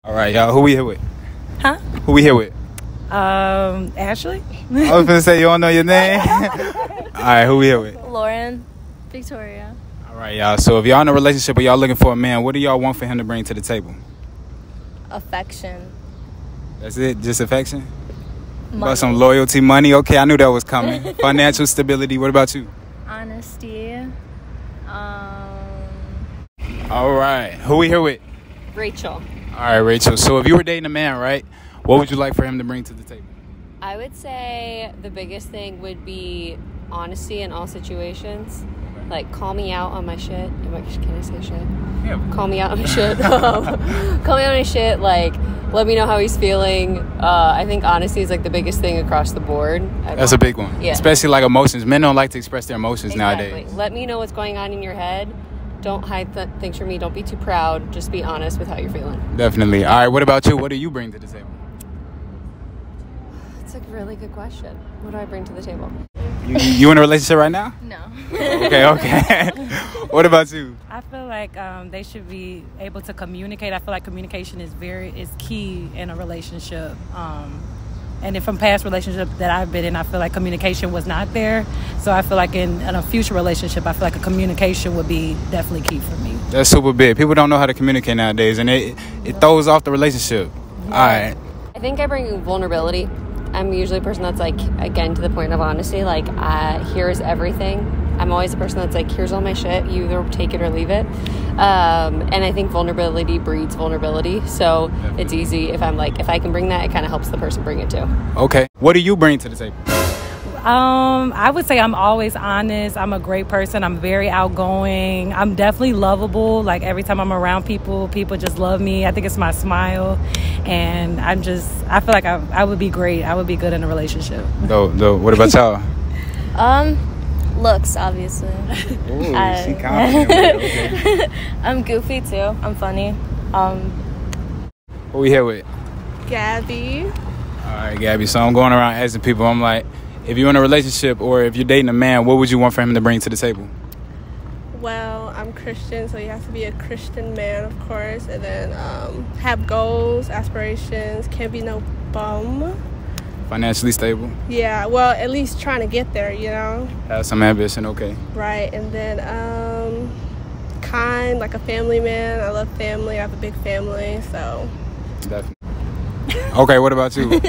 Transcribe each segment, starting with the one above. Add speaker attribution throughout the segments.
Speaker 1: All right, y'all. Who we here with?
Speaker 2: Huh?
Speaker 1: Who we here with?
Speaker 2: Ashley.
Speaker 1: I was gonna say you don't know your name. All right, who we here with?
Speaker 3: Lauren. Victoria.
Speaker 1: All right, y'all. So if y'all in a relationship or y'all looking for a man, what do y'all want for him to bring to the table?
Speaker 3: Affection.
Speaker 1: That's it? Just affection?
Speaker 3: Money.
Speaker 1: About some loyalty, money? Okay, I knew that was coming. Financial stability. What about you?
Speaker 3: Honesty.
Speaker 1: All right. Who we here with?
Speaker 3: Rachel.
Speaker 1: All right, Rachel. So if you were dating a man, right, what would you like for him to bring to the table?
Speaker 4: I would say the biggest thing would be honesty in all situations. Like, call me out on my shit. Can I say shit?
Speaker 1: Yeah.
Speaker 4: Call me out on my shit. Call me out on my shit. Like, let me know how he's feeling. I think honesty is, like, the biggest thing across the board.
Speaker 1: That's a big one.
Speaker 4: Yeah.
Speaker 1: Especially, like, emotions. Men don't like to express their emotions nowadays.
Speaker 4: Let me know what's going on in your head. Don't hide things from me. Don't be too proud. Just be honest with how you're feeling.
Speaker 1: Definitely. All right, what about you? What do you bring to the table?
Speaker 4: That's a really good question. What do I bring to the table?
Speaker 1: You in a relationship right now?
Speaker 3: No.
Speaker 1: Okay. What about you?
Speaker 2: I feel like they should be able to communicate. I feel like communication is key in a relationship. And if from past relationships that I've been in, I feel like communication was not there. So I feel like in a future relationship, I feel like a communication would be definitely key for me.
Speaker 1: That's super big. People don't know how to communicate nowadays, and it throws off the relationship. Yeah. All right.
Speaker 4: I think I bring vulnerability. I'm usually a person that's like, again, to the point of honesty, like, here's everything. I'm always a person that's like, here's all my shit. You either take it or leave it. And I think vulnerability breeds vulnerability. So it's easy if I can bring that, it kind of helps the person bring it too.
Speaker 1: Okay. What do you bring to the table?
Speaker 2: I would say I'm always honest. I'm a great person. I'm very outgoing. I'm definitely lovable. Like, every time I'm around people just love me. I think it's my smile. And I feel like I would be great. I would be good in a relationship.
Speaker 1: What about y'all?
Speaker 3: Looks, obviously.
Speaker 1: Ooh, she confident. Okay.
Speaker 3: I'm goofy too. I'm funny.
Speaker 1: Who we here with?
Speaker 5: Gabby.
Speaker 1: All right, Gabby. So I'm going around asking people, I'm like, if you're in a relationship or if you're dating a man, what would you want for him to bring to the table?
Speaker 5: Well, I'm Christian, so you have to be a Christian man, of course. And then have goals, aspirations, can't be no bum.
Speaker 1: Financially stable?
Speaker 5: Yeah, well, at least trying to get there, you know?
Speaker 1: Have some ambition, okay.
Speaker 5: Right, and then kind, like a family man. I love family. I have a big family, so.
Speaker 1: Definitely. Okay, what about you?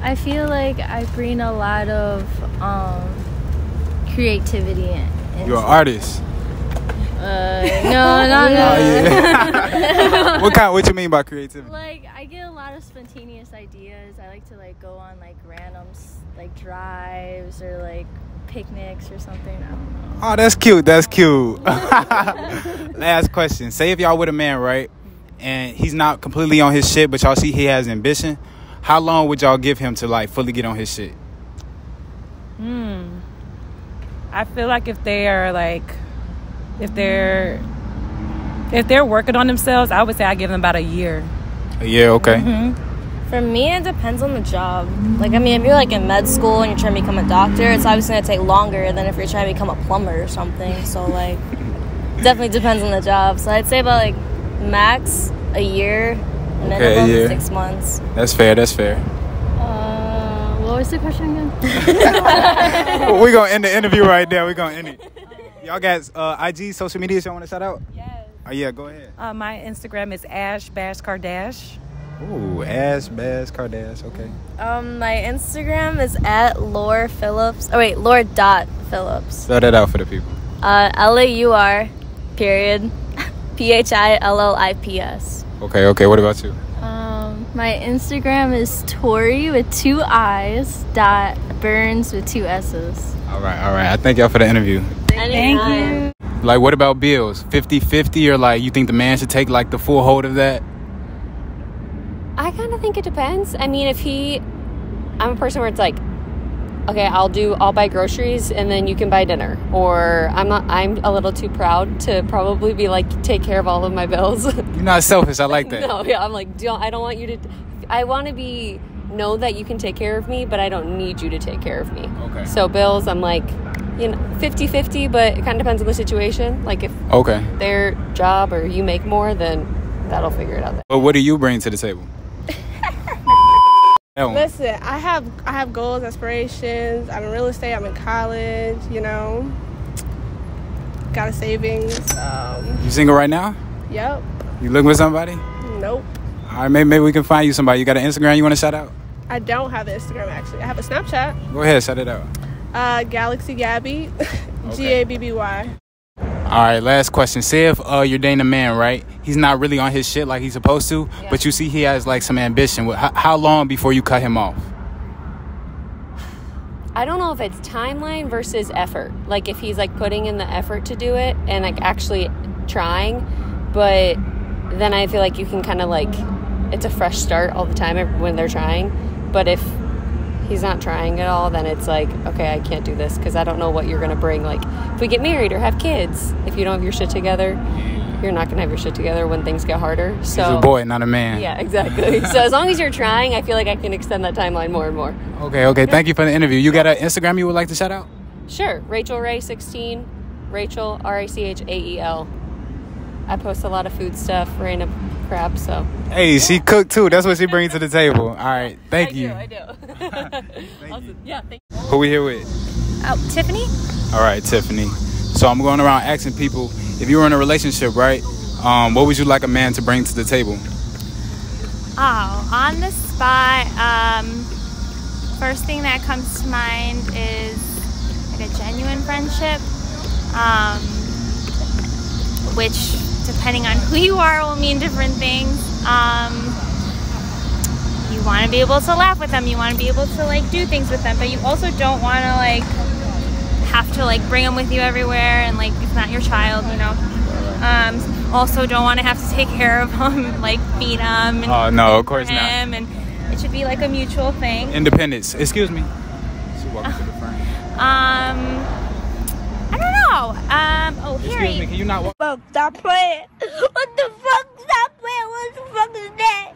Speaker 3: I feel like I bring a lot of creativity in.
Speaker 1: You're an artist?
Speaker 3: No. Yeah.
Speaker 1: What you mean by creativity?
Speaker 3: Like, I get a lot of spontaneous ideas. I like to like go on like random like drives or like picnics or something. I don't know.
Speaker 1: Oh, that's cute. Last question. Say if y'all with a man, right, and he's not completely on his shit, but y'all see he has ambition, how long would y'all give him to like fully get on his shit?
Speaker 2: I feel like if they're working on themselves, I would say I give them about a year.
Speaker 1: A year, okay.
Speaker 3: Mm-hmm. For me, it depends on the job. Like, I mean, if you're like in med school and you're trying to become a doctor, it's obviously going to take longer than if you're trying to become a plumber or something. So, like, definitely depends on the job. So I'd say about like max a year, minimum 6 months.
Speaker 1: That's fair.
Speaker 3: What was the question again?
Speaker 1: We're going to end the interview right there. We're going to end it. Y'all got IG, social media y'all want to shout out?
Speaker 2: Yes.
Speaker 1: Oh, yeah, go ahead.
Speaker 2: My Instagram is ashbashkardash.
Speaker 1: Ooh, Bash Kardash, okay.
Speaker 3: My Instagram is at Laura.Phillips.
Speaker 1: Spell that out for the people.
Speaker 3: LAUR, period, PHILLIPS.
Speaker 1: Okay, what about you?
Speaker 3: My Instagram is Tori with 2 I's, .Burns with 2 S's.
Speaker 1: All right. I thank y'all for the interview.
Speaker 2: Thank you.
Speaker 1: Like, what about bills? 50-50, or like you think the man should take like the full hold of that?
Speaker 4: I kind of think it depends. I mean, I'm a person where it's like, okay, I'll buy groceries and then you can buy dinner. Or I'm a little too proud to probably be like, take care of all of my bills.
Speaker 1: You're not selfish. I like that.
Speaker 4: No, yeah, I'm like, I don't want you to, I want to know that you can take care of me, but I don't need you to take care of me.
Speaker 1: Okay.
Speaker 4: So bills, I'm like, 50-50, but it kind of depends on the situation. Like if their job or you make more, then that'll figure it out.
Speaker 1: But what do you bring to the table?
Speaker 5: Listen, I have goals, aspirations. I'm in real estate. I'm in college. You know, got a savings.
Speaker 1: You single right now?
Speaker 5: Yep.
Speaker 1: You looking with somebody?
Speaker 5: Nope.
Speaker 1: All right, maybe we can find you somebody. You got an Instagram you want to shout out?
Speaker 5: I don't have an Instagram actually. I have a Snapchat.
Speaker 1: Go ahead, shout it out.
Speaker 5: Galaxy Gabby,
Speaker 1: Okay.
Speaker 5: Gabby.
Speaker 1: All right, last question. Say if you're dating a man, right? He's not really on his shit like he's supposed to, but you see he has like some ambition. How long before you cut him off?
Speaker 4: I don't know if it's timeline versus effort. Like if he's like putting in the effort to do it and like actually trying, but then I feel like you can kind of like, it's a fresh start all the time when they're trying. But if he's not trying at all, then it's like, okay, I can't do this because I don't know what you're going to bring. Like if we get married or have kids, if you don't have your shit together, you're not going to have your shit together when things get harder. So
Speaker 1: he's a boy, not a man.
Speaker 4: Yeah, exactly. So as long as you're trying, I feel like I can extend that timeline more and more.
Speaker 1: Okay. Thank you for the interview. You got an Instagram you would like to shout out?
Speaker 4: Sure. Rachel Ray 16. Rachel Rachael. I post a lot of food stuff, random crap, so.
Speaker 1: Hey, she cooked too. That's what she brings to the table. All right. Thank you.
Speaker 4: I do. Awesome. Yeah, thank you.
Speaker 1: Who we here with?
Speaker 2: Oh, Tiffany?
Speaker 1: All right, Tiffany. So I'm going around asking people, if you were in a relationship, right, what would you like a man to bring to the table?
Speaker 6: Oh, on the spot, first thing that comes to mind is like a genuine friendship, which, depending on who you are, will mean different things. You want to be able to laugh with them, you want to be able to like do things with them, but you also don't want to like have to like bring them with you everywhere, and like it's not your child, you know. Also don't want to have to take care of them, like feed them.
Speaker 1: Oh no, of course not.
Speaker 6: And it should be like a mutual thing.
Speaker 1: Independence. Excuse me. She walked to the front.
Speaker 6: I don't know. Here.
Speaker 1: Excuse me, can you not walk?
Speaker 3: Bro, stop playing. What the fuck? Stop playing. What the fuck is that?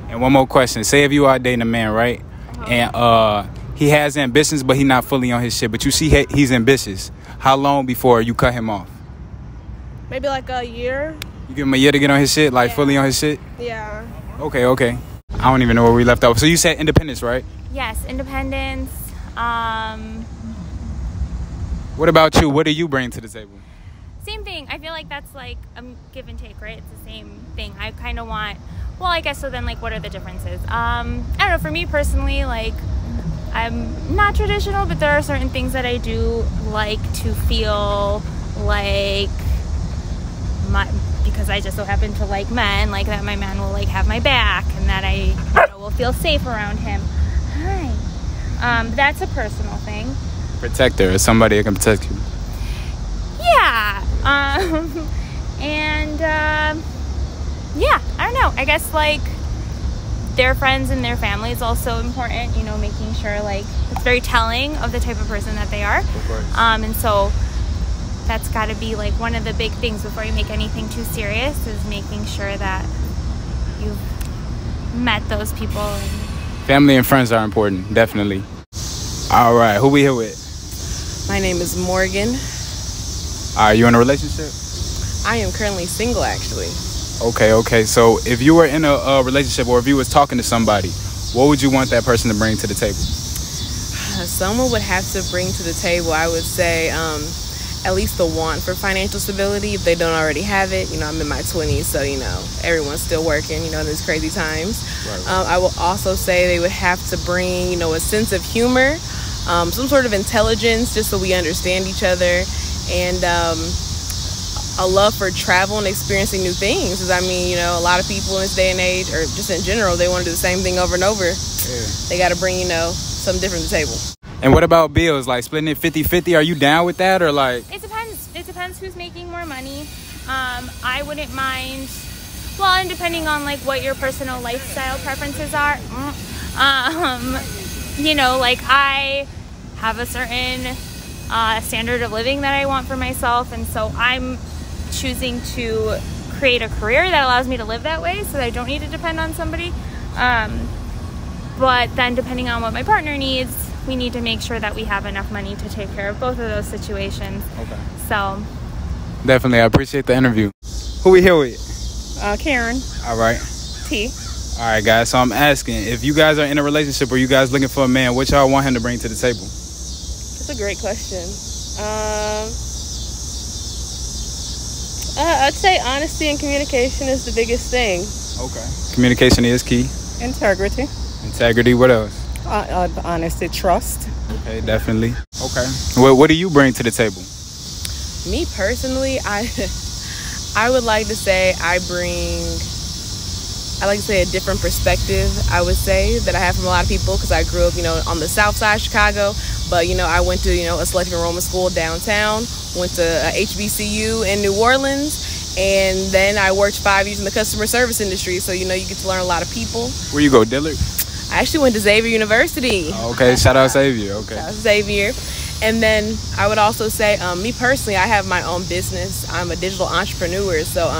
Speaker 1: And one more question. Say if you are dating a man, right? And he has ambitions, but he's not fully on his shit. But you see he's ambitious. How long before you cut him off?
Speaker 5: Maybe like a year.
Speaker 1: You give him a year to get on his shit, like fully on his shit?
Speaker 5: Yeah.
Speaker 1: Okay. I don't even know where we left off. So you said independence, right?
Speaker 6: Yes, independence.
Speaker 1: What about you? What do you bring to the table?
Speaker 6: Same thing. I feel like that's like a give and take, right? It's the same thing. I kind of want. Well, I guess so. Then, like, what are the differences? I don't know. For me personally, like, I'm not traditional, but there are certain things that I do like to feel like because I just so happen to like men, like that my man will like have my back and that I will feel safe around him. Hi. That's a personal thing.
Speaker 1: Protector or somebody that can protect you.
Speaker 6: Yeah. Yeah, I don't know. I guess like their friends and their family is also important, you know, making sure like it's very telling of the type of person that they are.
Speaker 1: Of course.
Speaker 6: And so that's got to be like one of the big things before you make anything too serious is making sure that you've met those people.
Speaker 1: Family and friends are important, definitely. All right, who we here with?
Speaker 7: My name is Morgan.
Speaker 1: Are you in a relationship?
Speaker 7: I am currently single, actually.
Speaker 1: Okay. So if you were in a relationship or if you was talking to somebody, what would you want that person to bring to the table?
Speaker 7: Someone would have to bring to the table, I would say, at least the want for financial stability if they don't already have it. You know, I'm in my 20s, so, you know, everyone's still working, you know, in these crazy times. Right. I will also say they would have to bring, you know, a sense of humor, some sort of intelligence just so we understand each other, and a love for travel and experiencing new things. Because, I mean, you know, a lot of people in this day and age, or just in general, they want to do the same thing over and over. Yeah. They got to bring, you know, something different to the table.
Speaker 1: And what about bills? Like splitting it 50-50? Are you down with that, or like?
Speaker 6: It depends who's making more money. I wouldn't mind. Well, and depending on like what your personal lifestyle preferences are. You know, like I have a certain standard of living that I want for myself, and so I'm choosing to create a career that allows me to live that way, so that I don't need to depend on somebody. But then, depending on what my partner needs, we need to make sure that we have enough money to take care of both of those situations.
Speaker 1: Okay.
Speaker 6: So.
Speaker 1: Definitely, I appreciate the interview. Who we here with?
Speaker 8: Karen.
Speaker 1: All right.
Speaker 8: T.
Speaker 1: All right, guys. So I'm asking, if you guys are in a relationship or you guys looking for a man, what y'all want him to bring to the table?
Speaker 7: That's a great question. I'd say honesty and communication is the biggest thing.
Speaker 1: Okay. Communication is key.
Speaker 8: Integrity.
Speaker 1: Integrity. What else?
Speaker 8: Honesty, trust.
Speaker 1: Okay, definitely. Okay. What do you bring to the table?
Speaker 7: Me personally, I would like to say I like to say a different perspective, I would say, that I have from a lot of people, because I grew up, on the south side of Chicago. But, I went to, a selective enrollment school downtown, went to HBCU in New Orleans, and then I worked 5 years in the customer service industry. So, you get to learn a lot of people.
Speaker 1: Where you go, Dillard?
Speaker 7: I actually went to Xavier University.
Speaker 1: Oh, okay, shout out Xavier. Okay.
Speaker 7: Shout out Xavier. And then I would also say, me personally, I have my own business. I'm a digital entrepreneur. So,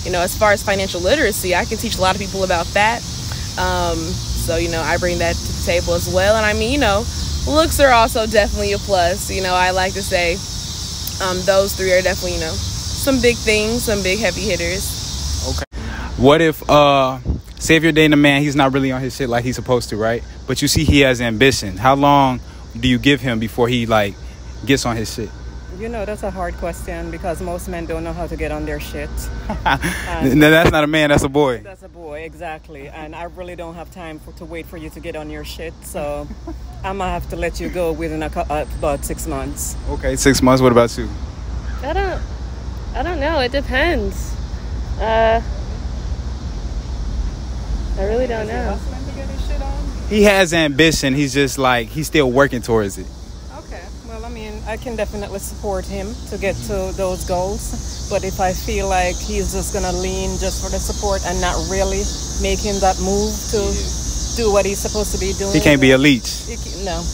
Speaker 7: as far as financial literacy, I can teach a lot of people about that. So, I bring that to the table as well. And looks are also definitely a plus. I like to say those three are definitely, some big things, some big heavy hitters.
Speaker 1: Okay. What if, say if you're dating a man, he's not really on his shit like he's supposed to, right? But you see he has ambition. How long do you give him before he, gets on his shit?
Speaker 8: That's a hard question because most men don't know how to get on their shit.
Speaker 1: No, that's not a man, that's a boy.
Speaker 8: That's a boy, exactly. And I really don't have time to wait for you to get on your shit. So I'm going to have to let you go within about 6 months.
Speaker 1: Okay, 6 months. What about you?
Speaker 9: I don't know. It depends. I really don't know.
Speaker 1: He has ambition. He's just he's still working towards it.
Speaker 8: I can definitely support him to get to those goals. But if I feel like he's just going to lean just for the support and not really making that move to do what he's supposed to be doing.
Speaker 1: He can't be a leech.
Speaker 8: No.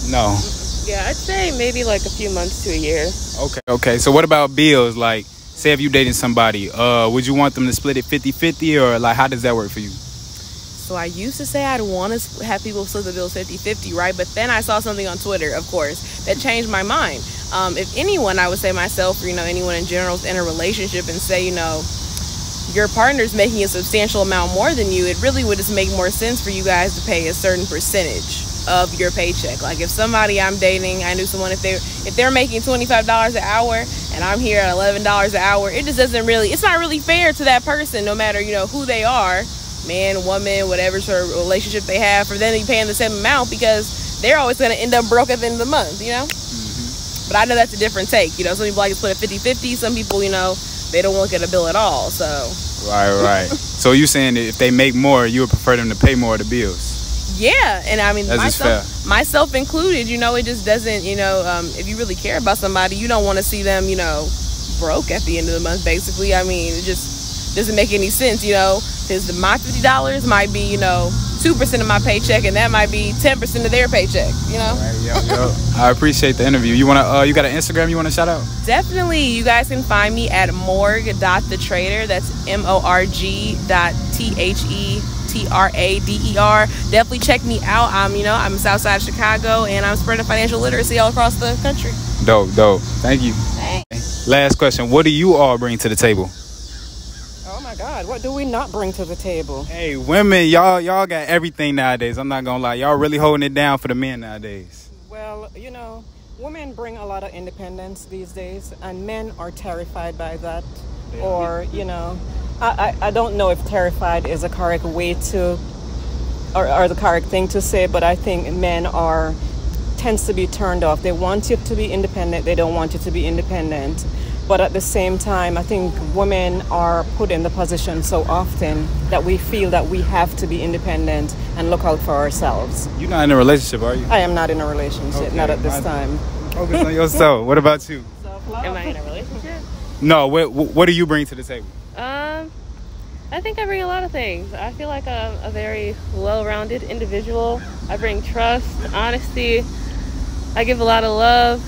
Speaker 9: Yeah, I'd say maybe a few months to a year.
Speaker 1: Okay. So what about bills? Say if you're dating somebody, would you want them to split it 50-50 or how does that work for you?
Speaker 7: So I used to say I'd want to have people split the bills 50-50, right? But then I saw something on Twitter, of course, that changed my mind. If anyone, I would say myself, or, anyone in general is in a relationship and say, your partner's making a substantial amount more than you, it really would just make more sense for you guys to pay a certain percentage of your paycheck. If somebody I'm dating, I knew someone, if they're making $25 an hour and I'm here at $11 an hour, it just doesn't really, it's not really fair to that person, no matter, who they are. Man, woman, whatever sort of relationship they have, for them to be paying the same amount because they're always going to end up broke at the end of the month, But I know that's a different take, Some people like to split it 50-50. Some people, they don't want to get a bill at all, so.
Speaker 1: Right. So you saying that if they make more, you would prefer them to pay more of the bills?
Speaker 7: Yeah, and
Speaker 1: that's
Speaker 7: myself included, it just doesn't, if you really care about somebody, you don't want to see them, broke at the end of the month, basically. It just doesn't make any sense, because my $50 might be, 2% of my paycheck, and that might be 10% of their paycheck,
Speaker 1: Right, yo. I appreciate the interview. You got an Instagram you want to shout out?
Speaker 7: Definitely. You guys can find me at morg.thetrader. That's MORG.THETRADER. Definitely check me out. I'm south side of Chicago, and I'm spreading financial literacy all across the country.
Speaker 1: Dope. Thank you.
Speaker 7: Thanks.
Speaker 1: Last question. What do you all bring to the table?
Speaker 8: Oh my God, what do we not bring to the table?
Speaker 1: Hey, women, y'all got everything nowadays. I'm not gonna lie, y'all really holding it down for the men nowadays.
Speaker 8: Well, women bring a lot of independence these days, and men are terrified by that. Or, I don't know if terrified is a correct way to, or the correct thing to say, but I think men tends to be turned off. They want you to be independent. They don't want you to be independent. But at the same time, I think women are put in the position so often that we feel that we have to be independent and look out for ourselves.
Speaker 1: You're not in a relationship, are you?
Speaker 8: I am not in a relationship,
Speaker 1: okay.
Speaker 8: Not at this time.
Speaker 1: Focus on yourself. What about you?
Speaker 9: Am I in a relationship?
Speaker 1: No, what do you bring to the table?
Speaker 9: I think I bring a lot of things. I feel like I'm a very well-rounded individual. I bring trust, honesty. I give a lot of love.